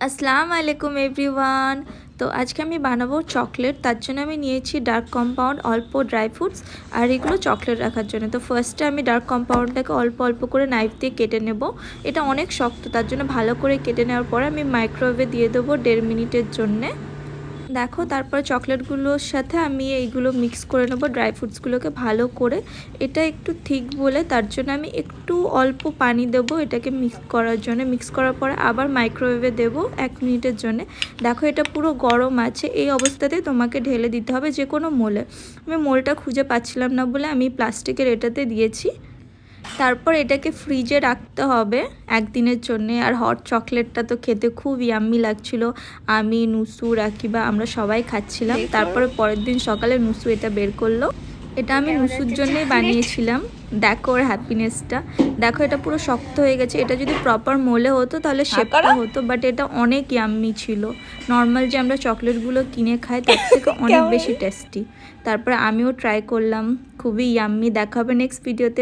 আসসালামু আলাইকুম এভরিওয়ান। তো আজকে আমি বানাবো চকলেট। তার জন্য আমি নিয়েছি ডার্ক কম্পাউন্ড, অল্প ড্রাই ফ্রুটস আর এগুলো চকলেট রাখার জন্য। তো ফার্স্টে আমি ডার্ক কম্পাউন্ডটাকে অল্প অল্প করে নাইফ দিয়ে কেটে নেব। এটা অনেক শক্ত, তার জন্য ভালো করে কেটে নেওয়ার পরে আমি মাইক্রোওয়েভে দিয়ে দেবো 1.5 মিনিটের জন্যে। দেখো, তারপর চকলেটগুলোর সাথে আমি এইগুলো মিক্স করে নেবো, ড্রাই ফ্রুটসগুলোকে ভালো করে। এটা একটু ঠিক বলে তার জন্য আমি একটু অল্প পানি দেবো এটাকে মিক্স করার জন্য। মিক্স করার পরে আবার মাইক্রোওয়েভে দেবো 1 মিনিটের জন্য। দেখো, এটা পুরো গরম আছে, এই অবস্থাতে তোমাকে ঢেলে দিতে হবে যে কোনো মোলে। আমি মোলটা খুঁজে পাচ্ছিলাম না বলে আমি প্লাস্টিকের এটাতে দিয়েছি। তারপর এটাকে ফ্রিজে রাখতে হবে 1 দিনের জন্যে। আর হট চকলেটটা তো খেতে খুব ইয়াম্মি লাগছিল। আমি, নুসু, রাকিবা আমরা সবাই খাচ্ছিলাম। তারপরে পরের দিন সকালে নুসু এটা বের করলো। এটা আমি নুসুর জন্যই বানিয়েছিলাম। দেখো ওর হ্যাপিনেসটা। দেখো, এটা পুরো শক্ত হয়ে গেছে। এটা যদি প্রপার মোলে হতো তাহলে শেপটা হতো, বাট এটা অনেক ইয়াম্মি ছিল। নর্মাল যে আমরা চকলেটগুলো কিনে খাই তার থেকে অনেক বেশি টেস্টি। তারপরে আমিও ট্রাই করলাম, খুবই ইয়াম্মি। দেখা হবে নেক্সট ভিডিওতে।